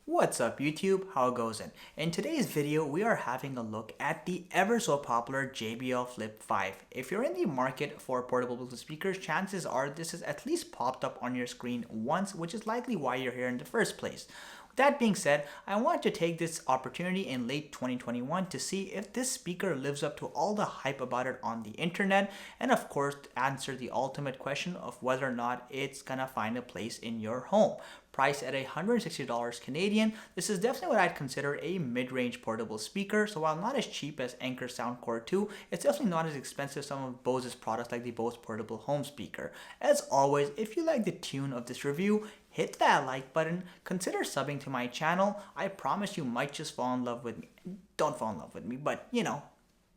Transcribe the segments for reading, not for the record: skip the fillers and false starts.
What's up YouTube, how goes it? In today's video, we are having a look at the ever so popular JBL Flip 5. If you're in the market for portable Bluetooth speakers, chances are this has at least popped up on your screen once, which is likely why you're here in the first place. With that being said, I want to take this opportunity in late 2021 to see if this speaker lives up to all the hype about it on the internet, and of course to answer the ultimate question of whether or not it's gonna find a place in your home. Priced at $160 Canadian, this is definitely what I'd consider a mid-range portable speaker. So while not as cheap as Anker Soundcore 2, it's definitely not as expensive as some of Bose's products like the Bose Portable Home Speaker. As always, if you like the tune of this review, hit that like button, consider subbing to my channel. I promise you might just fall in love with me. Don't fall in love with me, but you know.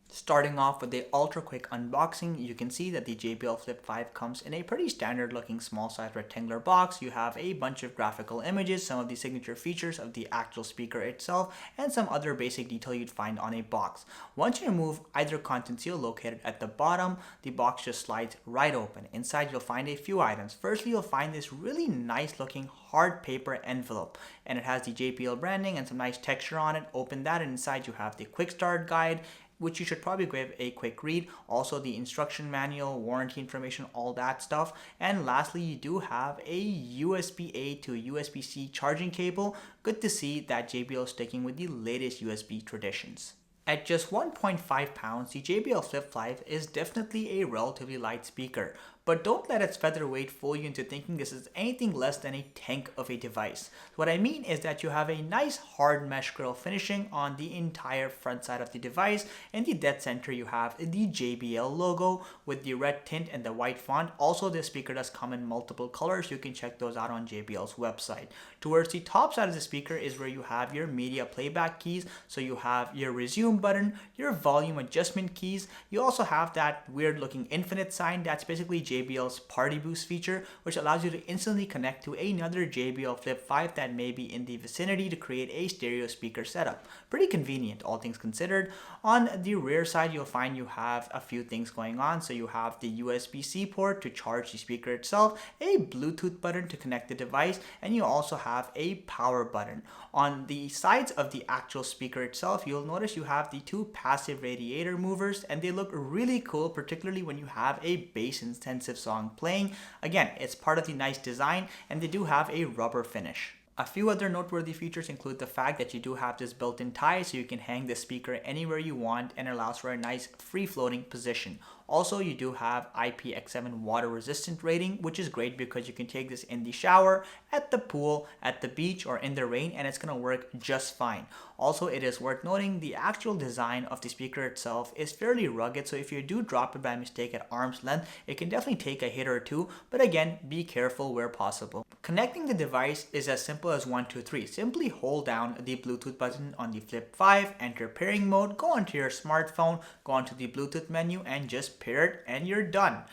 Starting off with the ultra quick unboxing, you can see that the JBL Flip 5 comes in a pretty standard looking small size rectangular box. You have a bunch of graphical images, some of the signature features of the actual speaker itself, and some other basic detail you'd find on a box. Once you remove either content seal located at the bottom, the box just slides right open. Inside you'll find a few items. Firstly, you'll find this really nice looking hard paper envelope, and it has the JBL branding and some nice texture on it. Open that, and inside you have the quick start guide, which you should probably give a quick read. Also the instruction manual, warranty information, all that stuff. And lastly, you do have a USB-A to USB-C charging cable. Good to see that JBL is sticking with the latest USB traditions. At just 1.5 pounds, the JBL Flip 5 is definitely a relatively light speaker, but don't let its featherweight fool you into thinking this is anything less than a tank of a device. What I mean is that you have a nice hard mesh grill finishing on the entire front side of the device. In the dead center you have the JBL logo with the red tint and the white font. Also, this speaker does come in multiple colors. You can check those out on JBL's website. Towards the top side of the speaker is where you have your media playback keys. So you have your resume button, your volume adjustment keys. You also have that weird looking infinite sign. That's basically JBL's party boost feature, which allows you to instantly connect to another JBL Flip 5 that may be in the vicinity to create a stereo speaker setup. Pretty convenient, all things considered. On the rear side, you'll find you have a few things going on. So you have the USB-C port to charge the speaker itself, a Bluetooth button to connect the device, and you also have a power button. On the sides of the actual speaker itself, you'll notice you have the two passive radiator movers, and they look really cool, particularly when you have a bass intensive song playing. Again, it's part of the nice design, and they do have a rubber finish. A few other noteworthy features include the fact that you do have this built-in tie, so you can hang the speaker anywhere you want and allows for a nice free-floating position. Also, you do have IPX7 water resistant rating, which is great because you can take this in the shower, at the pool, at the beach, or in the rain, and it's going to work just fine. Also, it is worth noting the actual design of the speaker itself is fairly rugged, so if you do drop it by mistake at arm's length, it can definitely take a hit or two, but again, be careful where possible. Connecting the device is as simple as 1, 2, 3. Simply hold down the Bluetooth button on the Flip 5, enter pairing mode, go onto your smartphone, go onto the Bluetooth menu, and just pair it, and you're done.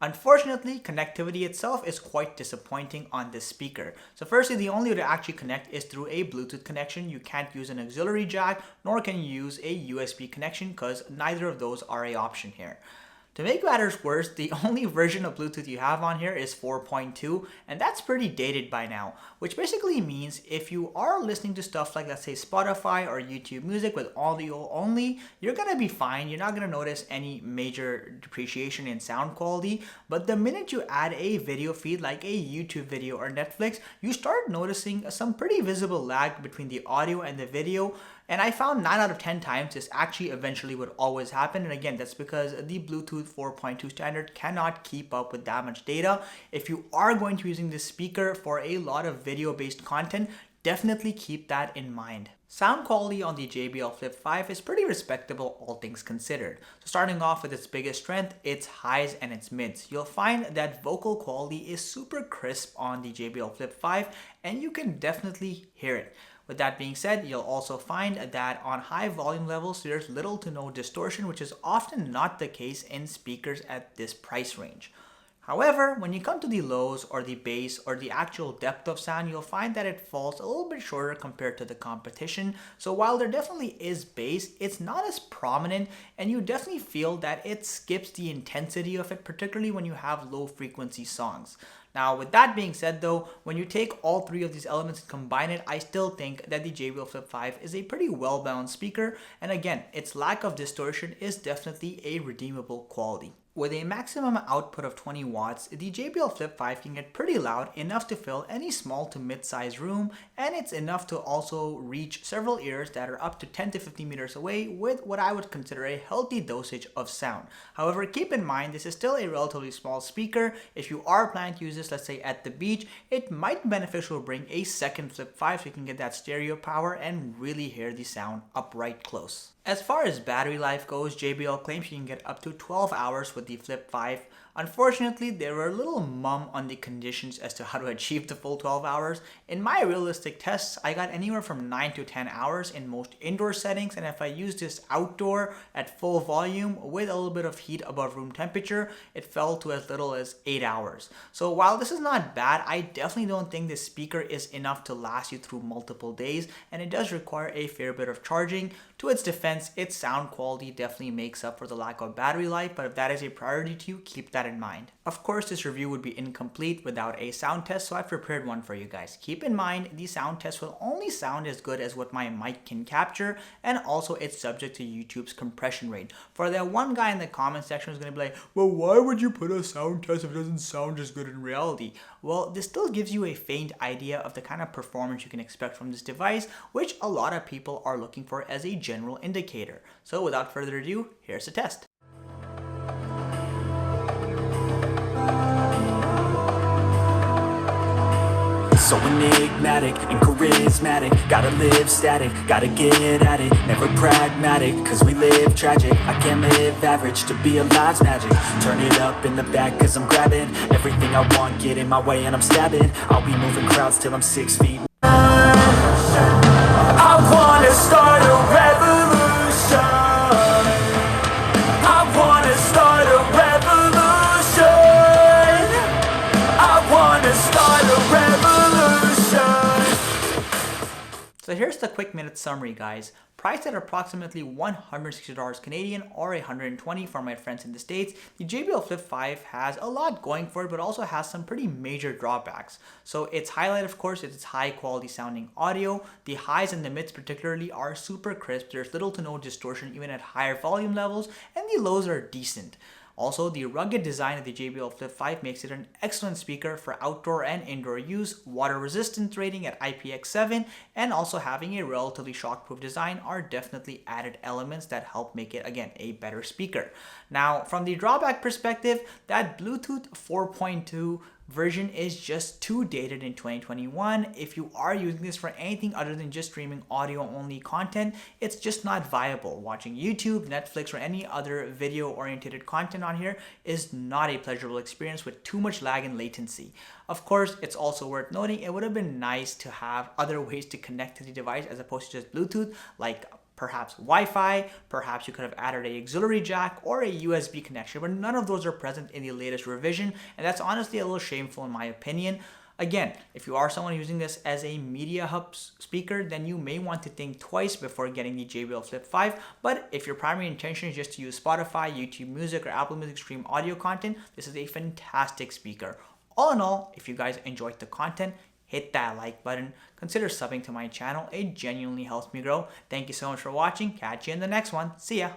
Unfortunately, connectivity itself is quite disappointing on this speaker. So firstly, the only way to actually connect is through a Bluetooth connection. You can't use an auxiliary jack, nor can you use a USB connection because neither of those are an option here. To make matters worse, the only version of Bluetooth you have on here is 4.2, and that's pretty dated by now, which basically means if you are listening to stuff like, let's say, Spotify or YouTube Music with audio only, you're gonna be fine. You're not gonna notice any major depreciation in sound quality, but the minute you add a video feed like a YouTube video or Netflix, you start noticing some pretty visible lag between the audio and the video. And I found 9 out of 10 times this actually eventually would always happen. And again, that's because the Bluetooth 4.2 standard cannot keep up with that much data. If you are going to be using this speaker for a lot of video-based content, definitely keep that in mind. Sound quality on the JBL Flip 5 is pretty respectable, all things considered. So starting off with its biggest strength, its highs and its mids. You'll find that vocal quality is super crisp on the JBL Flip 5, and you can definitely hear it. With that being said, you'll also find that on high volume levels, there's little to no distortion, which is often not the case in speakers at this price range. However, when you come to the lows or the bass or the actual depth of sound, you'll find that it falls a little bit shorter compared to the competition. So while there definitely is bass, it's not as prominent, and you definitely feel that it skips the intensity of it, particularly when you have low frequency songs. Now, with that being said though, when you take all three of these elements and combine it, I still think that the JBL Flip 5 is a pretty well balanced speaker, and again, its lack of distortion is definitely a redeemable quality. With a maximum output of 20 watts, the JBL Flip 5 can get pretty loud, enough to fill any small to mid-sized room, and it's enough to also reach several ears that are up to 10 to 50 meters away with what I would consider a healthy dosage of sound. However, keep in mind this is still a relatively small speaker. If you are planning to use this, let's say at the beach, it might be beneficial to bring a second Flip 5 so you can get that stereo power and really hear the sound up right close. As far as battery life goes, JBL claims you can get up to 12 hours with the Flip 5. Unfortunately, they were a little mum on the conditions as to how to achieve the full 12 hours. In my realistic tests, I got anywhere from 9 to 10 hours in most indoor settings, and if I used this outdoor at full volume with a little bit of heat above room temperature, it fell to as little as 8 hours. So while this is not bad, I definitely don't think this speaker is enough to last you through multiple days, and it does require a fair bit of charging. To its defense, its sound quality definitely makes up for the lack of battery life, but if that is a priority to you, keep that in mind. Of course, this review would be incomplete without a sound test, so I've prepared one for you guys. Keep in mind, the sound test will only sound as good as what my mic can capture, and also it's subject to YouTube's compression rate. For that one guy in the comment section who's going to be like, well, why would you put a sound test if it doesn't sound as good in reality? Well, this still gives you a faint idea of the kind of performance you can expect from this device, which a lot of people are looking for as a general indicator. So without further ado, here's the test. So enigmatic and charismatic, gotta live static, gotta get at it, never pragmatic, cause we live tragic. I can't live average, to be alive's magic. Turn it up in the back cause I'm grabbing everything I want, get in my way and I'm stabbing. I'll be moving crowds till I'm 6 feet. I wanna start a revolution. I wanna start a revolution. I wanna start a revolution. So here's the quick minute summary, guys. Priced at approximately $160 Canadian or $120 for my friends in the States, the JBL Flip 5 has a lot going for it, but also has some pretty major drawbacks. So its highlight, of course, is its high quality sounding audio. The highs and the mids particularly are super crisp. There's little to no distortion even at higher volume levels, and the lows are decent. Also, the rugged design of the JBL Flip 5 makes it an excellent speaker for outdoor and indoor use. Water resistance rating at IPX7 and also having a relatively shockproof design are definitely added elements that help make it, again, a better speaker. Now, from the drawback perspective, that Bluetooth 4.2 version is just too dated in 2021. If you are using this for anything other than just streaming audio only content, it's just not viable. Watching YouTube, Netflix, or any other video oriented content on here is not a pleasurable experience with too much lag and latency. Of course, it's also worth noting it would have been nice to have other ways to connect to the device as opposed to just Bluetooth, like perhaps Wi-Fi, perhaps you could have added a auxiliary jack or a USB connection, but none of those are present in the latest revision, and that's honestly a little shameful in my opinion. Again, if you are someone using this as a media hub speaker, then you may want to think twice before getting the JBL Flip 5, but if your primary intention is just to use Spotify, YouTube Music, or Apple Music stream audio content, this is a fantastic speaker. All in all, if you guys enjoyed the content, hit that like button, consider subbing to my channel, it genuinely helps me grow. Thank you so much for watching, catch you in the next one, see ya!